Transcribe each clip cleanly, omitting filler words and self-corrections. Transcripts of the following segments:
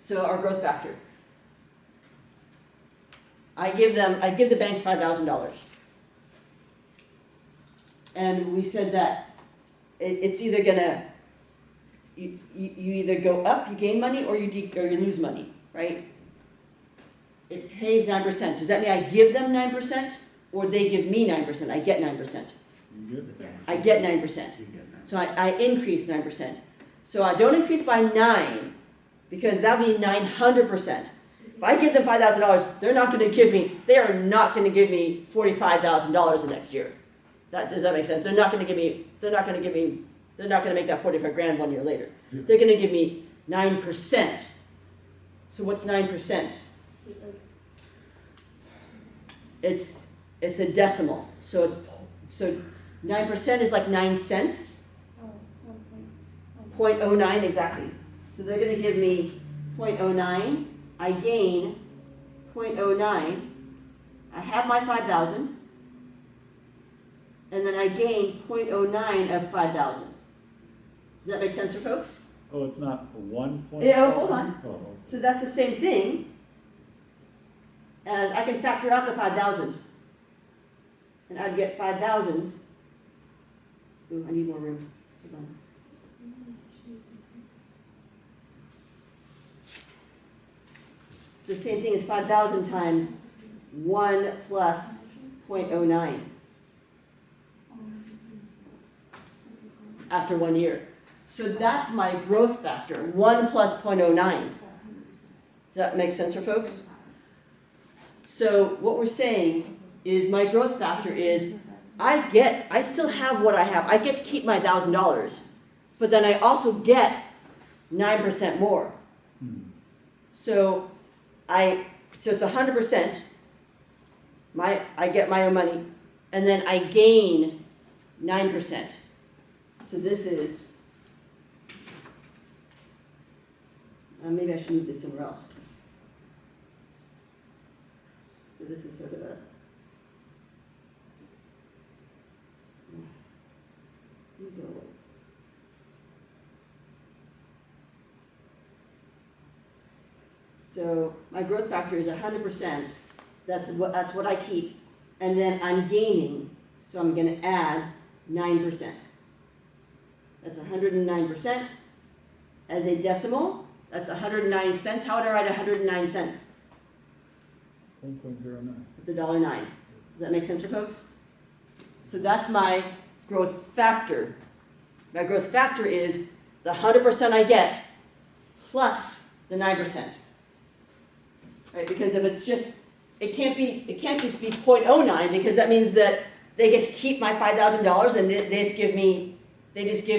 So our growth factor. I give the bank $5,000. And we said that it's either gonna, you either go up, you gain money, or you lose money, right? It pays 9%. Does that mean I give them 9%, or they give me 9%? I get 9%. You get that. I get 9%. You get that. So I increase 9%. So I don't increase by 9, because that would be 900%. If I give them $5,000, they are not going to give me $45,000 the next year. Does that make sense? They're not going to make that 45 grand 1 year later. Yeah. They're going to give me 9%. So what's 9%? It's a decimal. So 9% is like 9 cents. 0.09 exactly. So they're going to give me 0.09. I gain 0.09. I have my 5,000. And then I gain 0.09 of 5,000. Does that make sense for folks? Oh, it's not 1 point? Yeah, hold on. Oh, So that's the same thing as I can factor out the 5,000. And I'd get 5,000. Ooh, I need more room. Hold on. It's the same thing as 5,000 times 1 plus 0.09 after 1 year. So that's my growth factor, 1 plus 0.09. Does that make sense for folks? So what we're saying is my growth factor is I still have what I have. I get to keep my $1,000, but then I also get 9% more. So it's 100%. I get my own money, and then I gain 9%. So this is, maybe I should move this somewhere else. So this is sort of a, so my growth factor is 100%. That's what I keep, and then I'm gaining. So I'm going to add 9%. That's 109%. As a decimal, that's 109 cents. How would I write 109 cents? 1.09. It's $1.09. Does that make sense for folks? So that's my growth factor. My growth factor is the 100% I get plus the 9%. Right? Because if it's just, it can't just be 0.09, because that means that they get to keep my $5,000 and they just give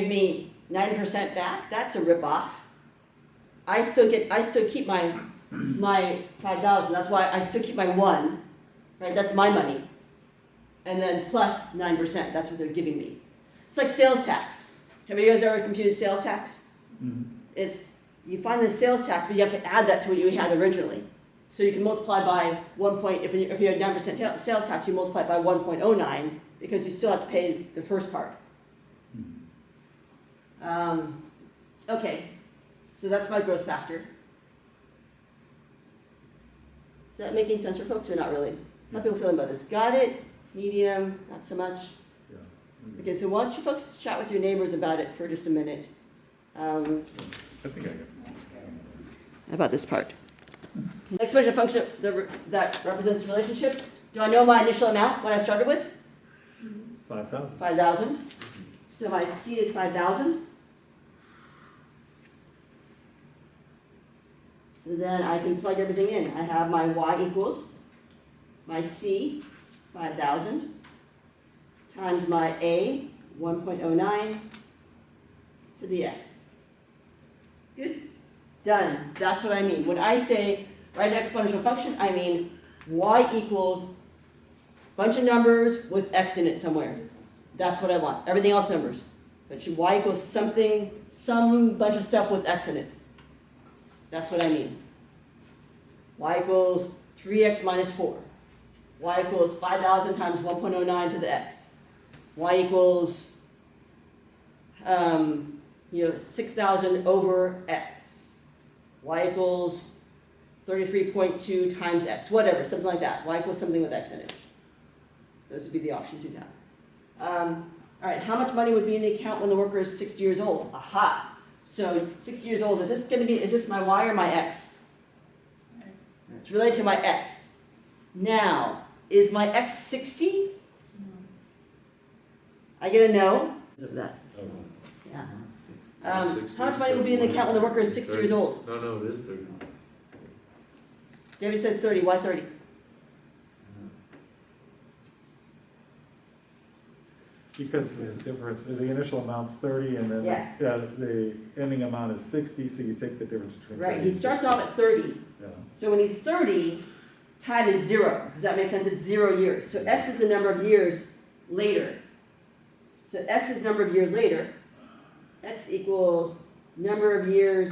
me 9% back. That's a ripoff. I still keep my 5,000. That's why I still keep my 1. Right? That's my money. And then plus 9%. That's what they're giving me. It's like sales tax. Have you guys ever computed sales tax? Mm-hmm. You find the sales tax, but you have to add that to what you had originally. So you can multiply by 1 point. If you had 9% sales tax, you multiply it by 1.09 because you still have to pay the first part. Okay, so that's my growth factor. Is that making sense for folks or not really? How are people feeling about this? Got it? Medium? Not so much? Yeah. Okay, so why don't you folks chat with your neighbors about it for just a minute. I think I got it. How about this part? Next function that represents a relationship. Do I know my initial amount, what I started with? 5,000. 5,000. So my C is 5,000. So then I can plug everything in. I have my Y equals my C, 5,000, times my A, 1.09, to the X. Good? Done. That's what I mean. When I say write an exponential function, I mean Y equals bunch of numbers with X in it somewhere. That's what I want. Everything else numbers. But Y equals something, some bunch of stuff with X in it. That's what I mean. Y equals 3x minus 4. Y equals 5,000 times 1.09 to the X. Y equals 6,000 over X. y equals 33.2 times x, whatever, something like that. Y equals something with x in it. Those would be the options you'd have. All right, how much money would be in the account when the worker is 60 years old? Aha. So 60 years old, is this my y or my x? It's related to my x. Now, is my x 60? I get a no. That. Yeah. How much money would be in the account when the worker is 60 years old? No, it is 30. David says 30. Why 30? Because the difference, the initial amount's 30 and then Yeah. the ending amount is 60, so you take the difference between 30 Right, and he starts 60. off at 30. Yeah. So when he's 30, time is 0. Does that make sense? It's 0 years. So x is the number of years later. So x is number of years later. X equals number of years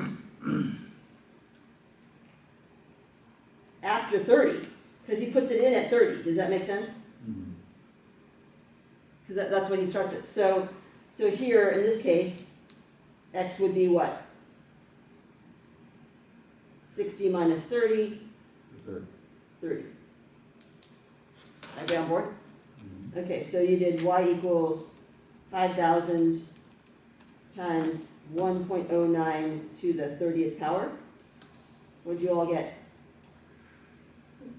after 30. Because he puts it in at 30. Does that make sense? Mhm. Because that's when he starts it. So here, in this case, x would be what? 60 minus 30, The 30. Everybody on board? Mhm. Okay, so you did y equals 5,000 times 1.09 to the 30th power. What'd you all get?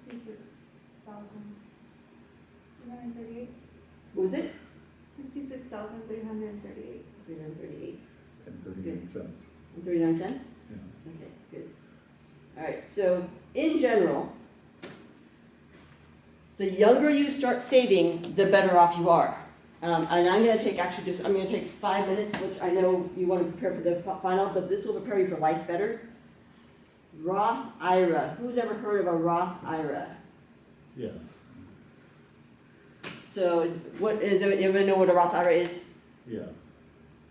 66,338. What was it? 66,338. 338 And 38 cents. and 39 cents? Yeah. Okay, good. All right, so in general, the younger you start saving, the better off you are. And I'm going to take I'm going to take 5 minutes, which I know you want to prepare for the final, but this will prepare you for life better. Roth IRA. Who's ever heard of a Roth IRA? Yeah. So, everybody know what a Roth IRA is? Yeah.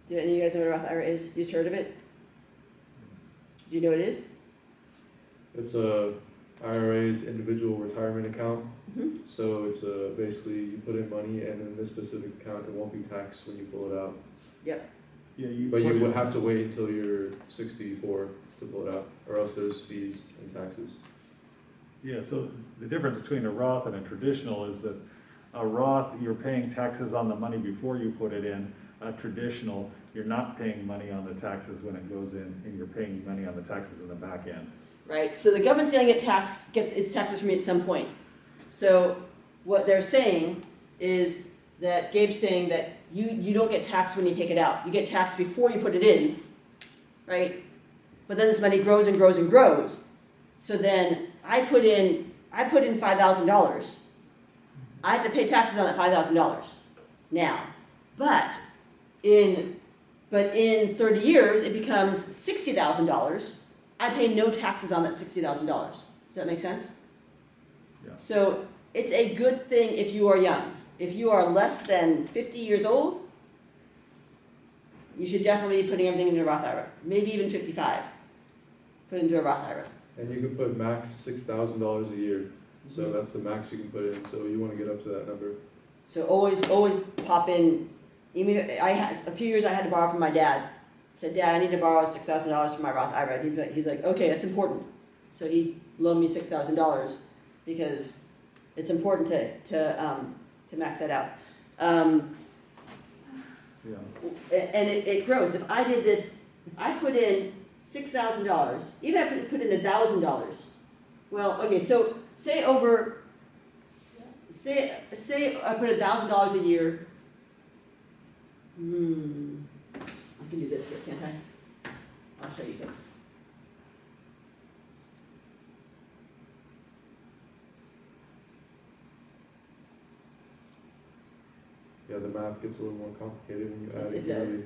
Do any of you guys know what a Roth IRA is? You just heard of it? Do you know what it is? It's a IRA's individual retirement account. Mm-hmm. So it's basically you put in money and in this specific account it won't be taxed when you pull it out. Yeah, But you put would it- have to wait until you're 64 to pull it out, or else there's fees and taxes. Yeah, so the difference between a Roth and a traditional is that a Roth, you're paying taxes on the money before you put it in. A traditional, you're not paying money on the taxes when it goes in, and you're paying money on the taxes in the back end. Right, so the government's going to get its taxes from me at some point. So what they're saying is that Gabe's saying that you don't get taxed when you take it out. You get taxed before you put it in, right? But then this money grows and grows and grows. So then I put in $5,000. I have to pay taxes on that $5,000 now. But in 30 years it becomes $60,000. I pay no taxes on that $60,000. Does that make sense? Yeah. So it's a good thing if you are young. If you are less than 50 years old, you should definitely be putting everything into a Roth IRA. Maybe even 55. Put into a Roth IRA. And you can put max $6,000 a year. So that's the max you can put in. So you want to get up to that number. So always pop in. Even a few years I had to borrow from my dad. I said, Dad, I need to borrow $6,000 from my Roth IRA. He's like, okay, that's important. So he loaned me $6,000 because it's important to max that out. Yeah. And it grows. If I did this, if I put in $6,000, even if I put in $1,000, well, okay, so say I put $1,000 a year. I can do this here, can't I? I'll show you folks. Yeah, the math gets a little more complicated when you add It a yearly. does.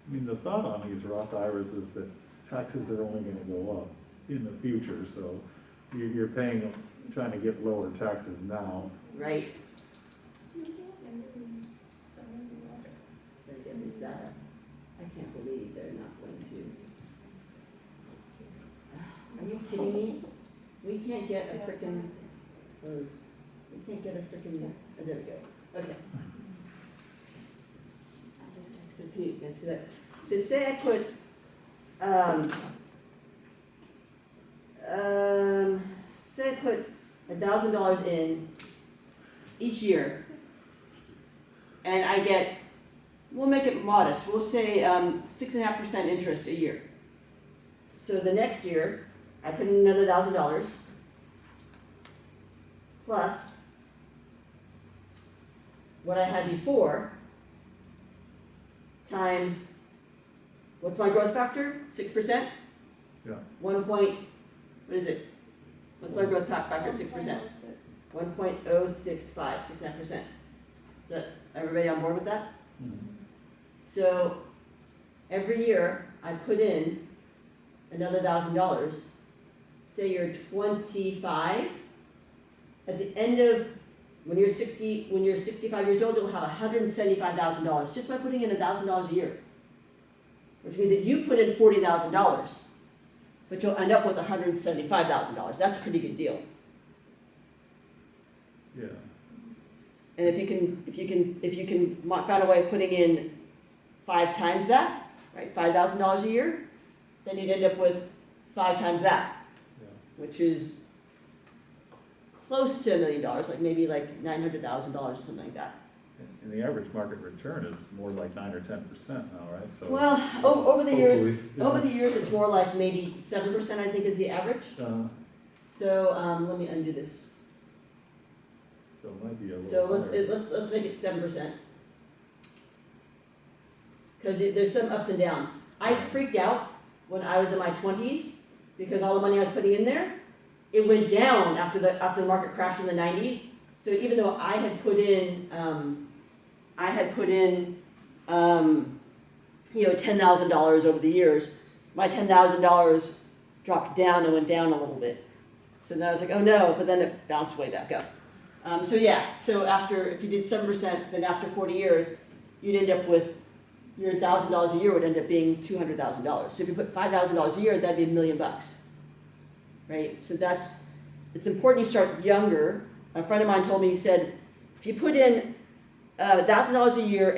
I mean, the thought on these Roth IRAs is that taxes are only gonna go up in the future, so you're trying to get lower taxes now. Right? I can't believe they're not going to. Are you kidding me? We can't get a frickin', oh, there we go, okay. you can see that. So say I put, say I put $1,000 in each year, and I get, we'll make it modest, we'll say 6.5% interest a year. So the next year, I put in another $1,000 plus what I had before times, what's my growth factor? 6%? Yeah. 1 point, what is it? What's my growth factor at 6%? 1.065, 6.5%. Is that, everybody on board with that? Mhm. So every year I put in another $1,000. Say you're 25. At the end of when you're 65 years old, you'll have $175,000 just by putting in $1,000 a year. Which means that you put in $40,000, but you'll end up with $175,000. That's a pretty good deal. Yeah. And if you can find a way of putting in 5 times that, right, $5,000 a year, then you'd end up with 5 times that, Yeah. which is close to $1 million, like maybe like $900,000 or something like that. And the average market return is more like 9 or 10% now, right? So Well, over the years, Hopefully, yeah. over the years, it's more like maybe 7%, I think, is the average. So let me undo this. So it might be a little So higher. let's make it 7%. Because there's some ups and downs. I freaked out when I was in my 20s because all the money I was putting in there, it went down after the market crashed in the 90s. So even though I had put in, $10,000 over the years, my $10,000 dropped down and went down a little bit. So then I was like, oh no, but then it bounced way back up. So if you did 7%, then after 40 years, you'd end up with your $1,000 a year would end up being $200,000. So if you put $5,000 a year, that'd be $1 million, right? So it's important you start younger. A friend of mine told me, he said, if you put in $1,000 a year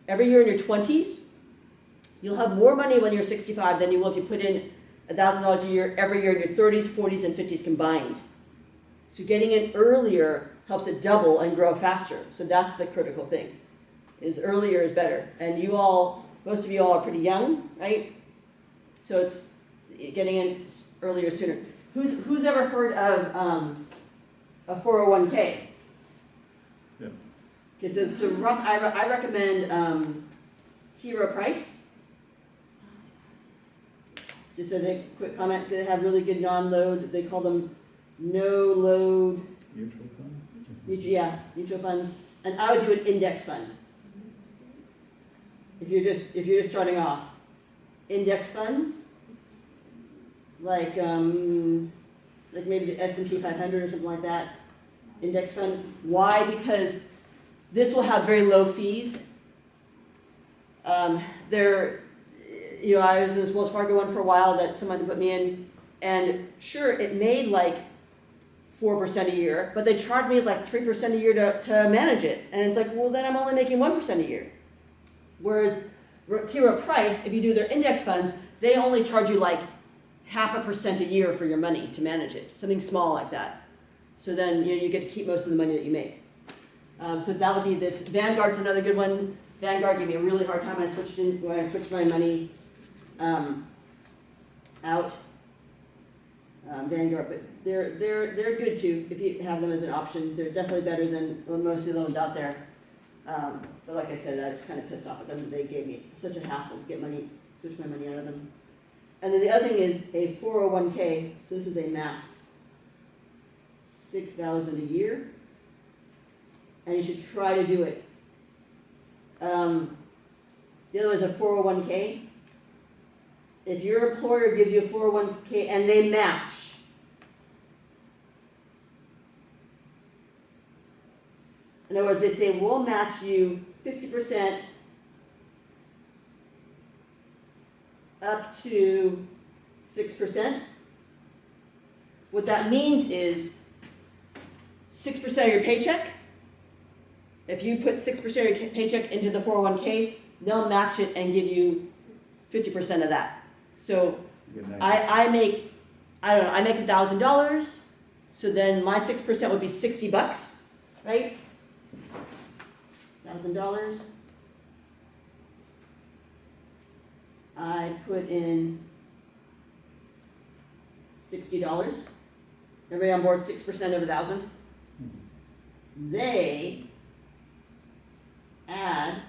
every year in your 20s, you'll have more money when you're 65 than you will if you put in $1,000 a year every year in your 30s, 40s, and 50s combined. So getting in earlier helps it double and grow faster. So that's the critical thing, is earlier is better. And most of you all are pretty young, right? So it's getting in earlier sooner. Who's ever heard of a 401k? Yeah. Okay, so Roth, I recommend T. Rowe Price. Just as a quick comment, they have really good non-load. They call them no-load Mutual funds? mutual funds. And I would do an index fund. If you're just starting off, index funds, like maybe the S&P 500 or something like that. Index fund. Why? Because this will have very low fees. I was in this Wells Fargo one for a while that someone put me in, and sure, it made like 4% a year, but they charged me like 3% a year to manage it. And it's like, well, then I'm only making 1% a year. Whereas T. Rowe Price, if you do their index funds, they only charge you like 0.5% a year for your money to manage it, something small like that. So then you get to keep most of the money that you make. So that would be this. Vanguard's another good one. Vanguard gave me a really hard time when I switched my money out. Vanguard, but they're good too if you have them as an option. They're definitely better than most of the loans out there. But like I said, I was kind of pissed off at them. They gave me such a hassle to switch my money out of them. And then the other thing is a 401k. So this is a max $6,000 a year, and you should try to do it. The other one is a 401k. If your employer gives you a 401k and they match, in other words, they say, we'll match you 50% up to 6%. What that means is 6% of your paycheck. If you put 6% of your paycheck into the 401k, they'll match it and give you 50% of that. So You get 90. I make, I don't know, I make $1,000, so then my 6% would be $60, right? $1,000. I put in $60. Everybody on board, 6% of 1,000. Mhm. They add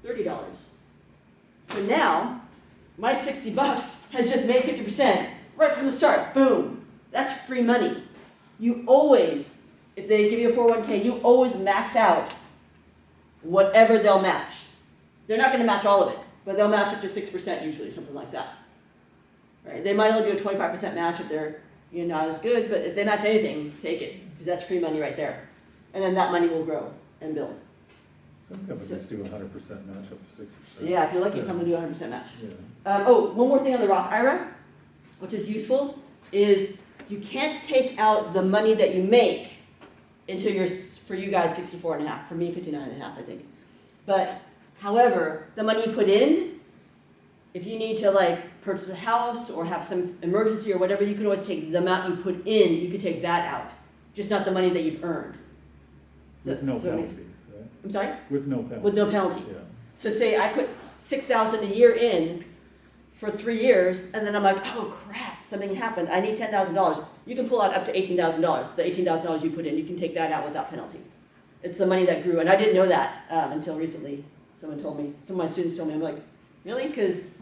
$30. So now, my $60 has just made 50% right from the start. Boom. That's free money. You always, if they give you a 401k, you always max out whatever they'll match. They're not going to match all of it, but they'll match up to 6% usually, something like that. Right? They might only do a 25% match if they're not as good, but if they match anything, take it, because that's free money right there. And then that money will grow and build. Some companies do 100% match up to 60%. So yeah, if you're lucky, Yeah. someone will do 100% match. Yeah. One more thing on the Roth IRA, which is useful, is you can't take out the money that you make until you're, for you guys, 64 and a half, for me, 59 and a half, I think. But, however, the money you put in, if you need to like purchase a house or have some emergency or whatever, you can always take the amount you put in, you can take that out, just not the money that you've earned. With no so it makes- penalty, right? I'm sorry? With no penalty. With no penalty. Yeah. So say I put $6,000 a year in for 3 years, and then I'm like, oh crap, something happened. I need $10,000. You can pull out up to $18,000. The $18,000 you put in, you can take that out without penalty. It's the money that grew, and I didn't know that until recently. Someone told me. Some of my students told me. I'm like, really? Because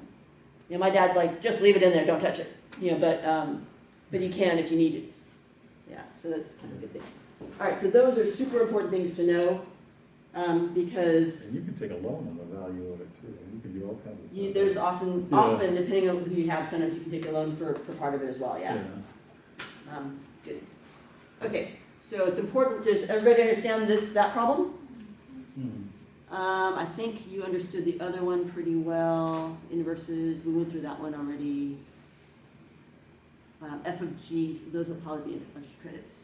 my dad's like, just leave it in there, don't touch it. But you can if you need it. Yeah, so that's kind of a good thing. All right, so those are super important things to know. Because And you can take a loan on the value of it too. You can do all kinds of stuff. there's often, Yeah. depending on who you have, sometimes you can take a loan for part of it as well, yeah. Yeah. Good. Okay, so it's important, does everybody understand that problem? Mhm. I think you understood the other one pretty well, inverses, we went through that one already. F of G, those will probably be in credits.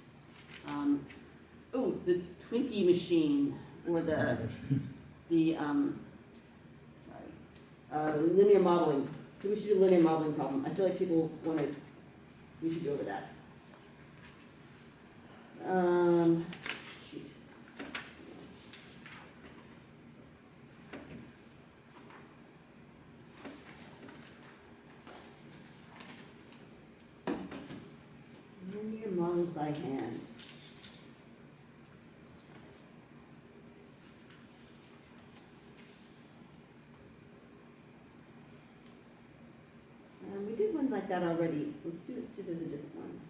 The Twinkie machine, or the linear modeling. So we should do linear modeling problem. I feel like people we should go over that. Shoot. Linear models by hand. We did one like that already. Let's see if there's a different one.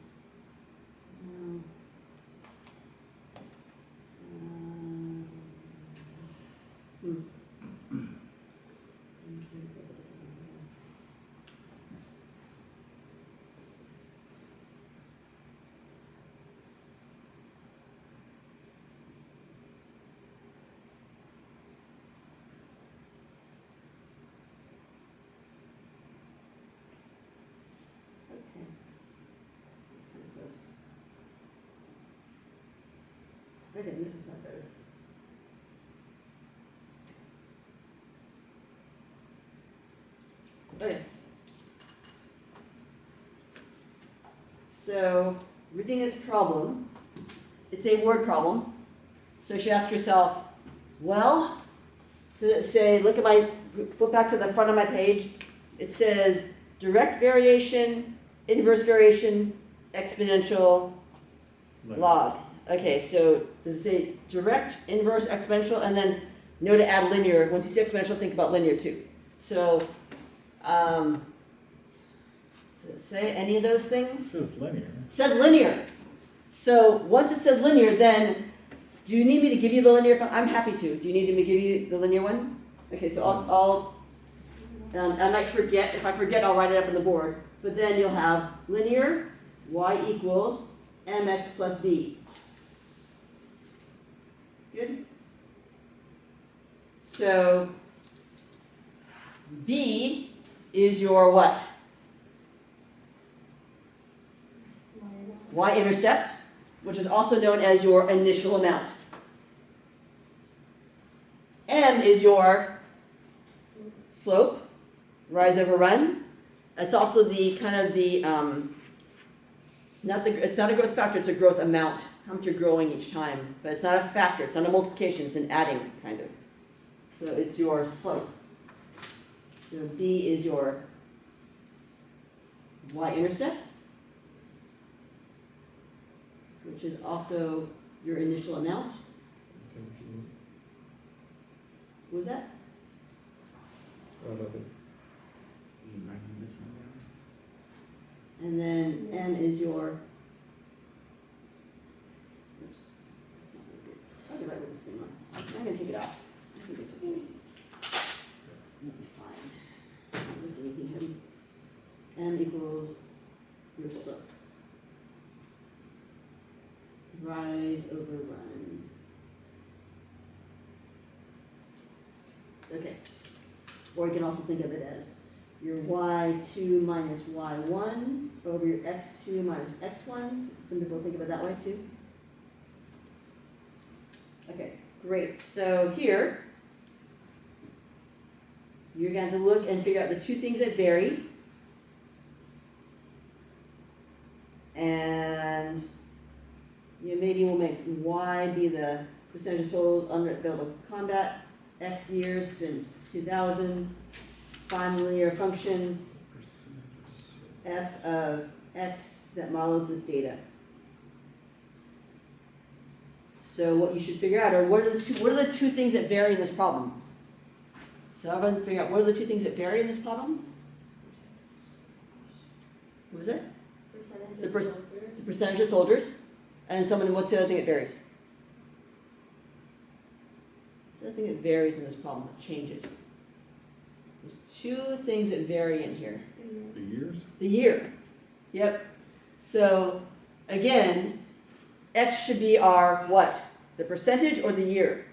Okay. That's kind of close. Okay, this is not better. Okay. So, reading this problem, it's a word problem. So you should ask yourself, well, does it say, flip back to the front of my page, it says direct variation, inverse variation, exponential, log. Okay, so does it say direct, inverse, exponential, and then know to add linear. Once you see exponential, think about linear too. So, does it say any of those It things? says linear. It says linear. So once it says linear, then do you need me to give you the linear? I'm happy to. Do you need me to give you the linear one? Okay, so I might forget. If I forget, I'll write it up on the board. But then you'll have linear, y equals mx plus b. Good? So b is your what? Y-intercept, which is also known as your initial amount. M is your slope, rise over run. It's also the kind of the, it's not a growth factor, it's a growth amount, how much you're growing each time. But it's not a factor, it's not a multiplication, it's an adding kind of. So it's your slope. So B is your y-intercept, which is also your initial amount. What was that? Oh, nothing. And then N is your, oops, that's not very good. How did I write this thing on? I'm gonna take it off. I think it's okay. That'll be fine. I don't lift anything heavy. N equals your slope. Rise over run. Okay. Or you can also think of it as your y2 minus y1 over your x2 minus x1. Some people think of it that way too. Okay, great. So here, you're going to look and figure out the two things that vary. And you maybe will make y be the percentage of souls under available combat, x years since 2000, find the linear function f of x that models this data. So what you should figure out are what are the two things that vary in this problem? So I'm going to figure out what are the two things that vary in this problem? What was it? The percentage of soldiers. And someone, what's the other thing that varies? What's the other thing that varies in this problem, that changes? There's two things that vary in here. The years? The year. Yep. So again, X should be our what? The percentage or the year?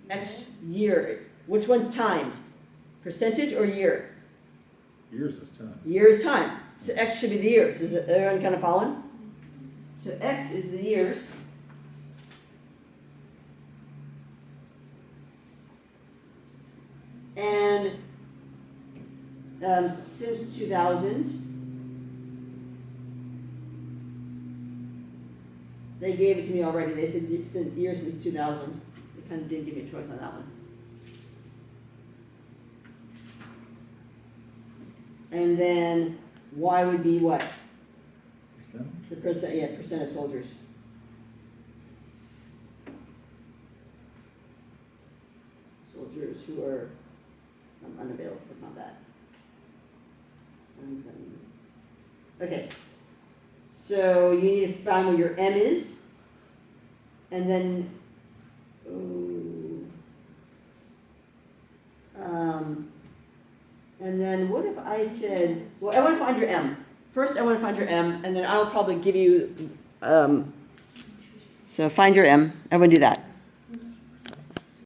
X year. Which one's time? Percentage or year? Years is time. Year is time. So X should be the years. Is everyone kind of following? So X is the years. And since 2000, they gave it to me already. They said years since 2000. They kind of didn't give me a choice on that one. And then Y would be what? Percent? The percent of soldiers. Soldiers who are unavailable for combat. Okay. So you need to find where your M is. And then, what if I said, well, I want to find your M. First, I want to find your M, and then I'll probably give you, so find your M. Everyone do that.